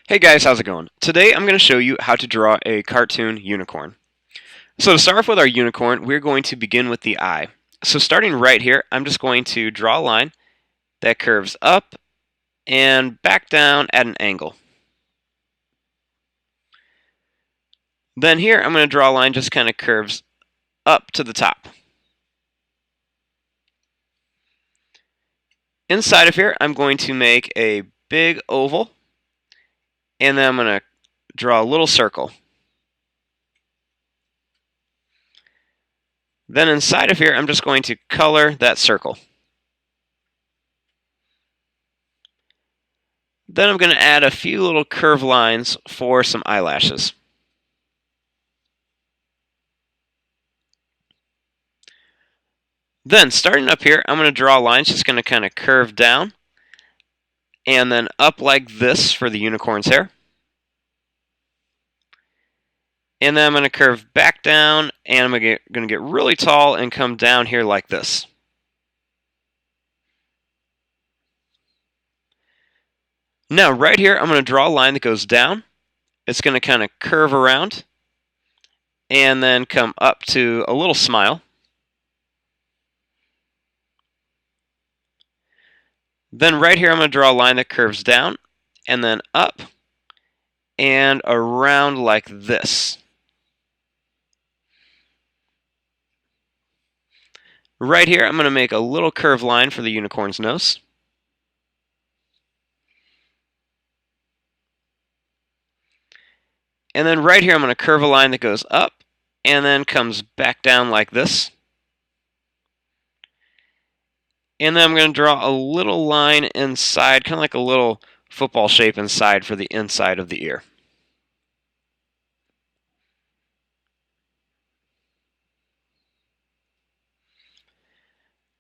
Hey guys, how's it going? Today I'm going to show you how to draw a cartoon unicorn. So to start off with our unicorn, we're going to begin with the eye. So starting right here, I'm just going to draw a line that curves up and back down at an angle. Then here, I'm going to draw a line just kind of curves up to the top. Inside of here, I'm going to make a big oval, and then I'm going to draw a little circle. Then inside of here, I'm just going to color that circle. Then I'm going to add a few little curved lines for some eyelashes. Then starting up here, I'm going to draw lines just going to kind of curve down and then up like this for the unicorn's hair. And then I'm going to curve back down and I'm going to get really tall and come down here like this. Now right here, I'm going to draw a line that goes down. It's going to kind of curve around and then come up to a little smile. Then right here, I'm going to draw a line that curves down and then up and around like this. Right here, I'm going to make a little curved line for the unicorn's nose. And then right here, I'm going to curve a line that goes up and then comes back down like this. And then I'm going to draw a little line inside, kind of like a little football shape inside for the inside of the ear.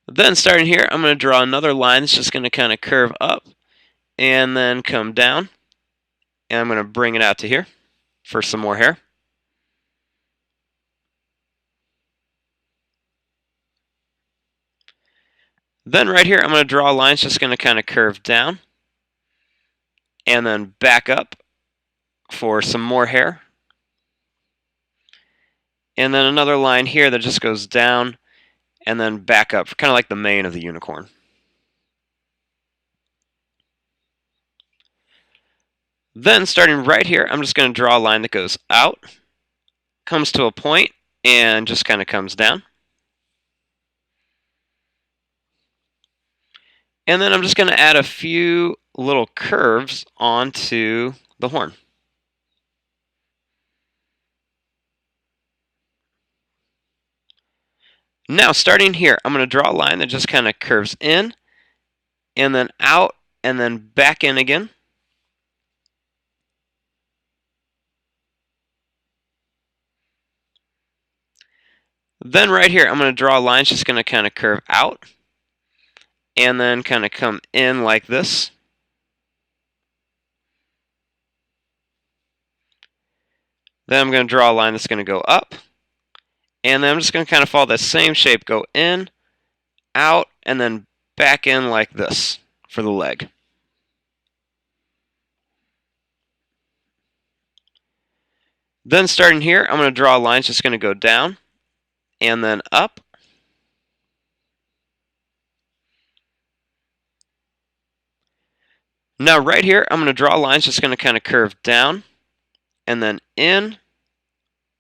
Then starting here, I'm going to draw another line that's just going to kind of curve up and then come down. And I'm going to bring it out to here for some more hair. Then right here, I'm going to draw a line that's just going to kind of curve down and then back up for some more hair. And then another line here that just goes down and then back up, kind of like the mane of the unicorn. Then starting right here, I'm just going to draw a line that goes out, comes to a point, and just kind of comes down. And then I'm just going to add a few little curves onto the horn. Now starting here, I'm going to draw a line that just kind of curves in, and then out, and then back in again. Then right here, I'm going to draw a line that's just going to kind of curve out, and then kind of come in like this. Then I'm going to draw a line that's going to go up, and then I'm just going to kind of follow that same shape, go in, out, and then back in like this for the leg. Then starting here, I'm going to draw a line that's just going to go down and then up. Now right here, I'm going to draw a line that's just going to kind of curve down and then in,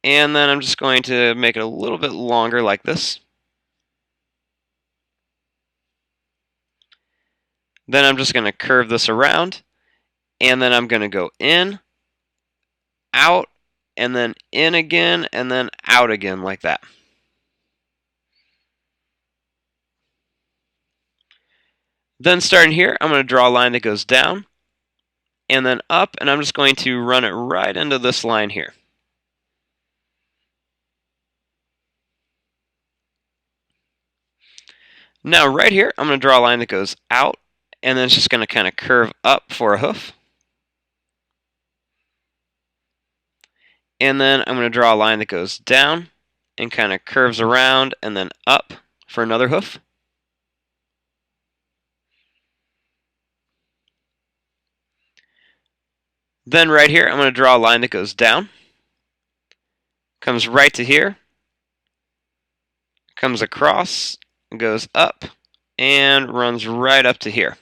and then I'm just going to make it a little bit longer like this. Then I'm just going to curve this around, and then I'm going to go in, out, and then in again, and then out again like that. Then starting here, I'm going to draw a line that goes down and then up, and I'm just going to run it right into this line here. Now right here, I'm going to draw a line that goes out, and then it's just going to kind of curve up for a hoof. And then I'm going to draw a line that goes down and kind of curves around and then up for another hoof. Then right here, I'm going to draw a line that goes down, comes right to here, comes across, goes up, and runs right up to here.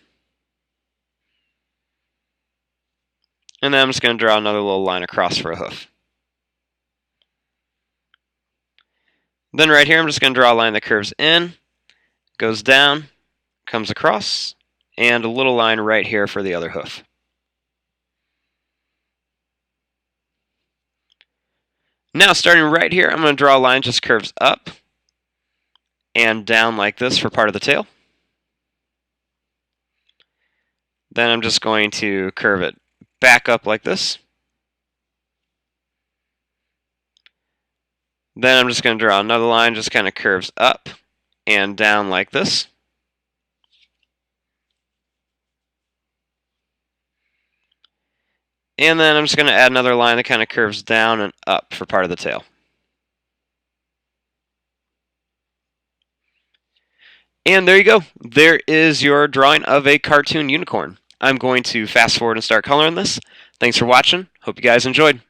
And then I'm just going to draw another little line across for a hoof. Then right here, I'm just going to draw a line that curves in, goes down, comes across, and a little line right here for the other hoof. Now, starting right here, I'm going to draw a line that just curves up and down like this for part of the tail. Then I'm just going to curve it back up like this. Then I'm just going to draw another line, just kind of curves up and down like this. And then I'm just going to add another line that kind of curves down and up for part of the tail. And there you go. There is your drawing of a cartoon unicorn. I'm going to fast forward and start coloring this. Thanks for watching. Hope you guys enjoyed.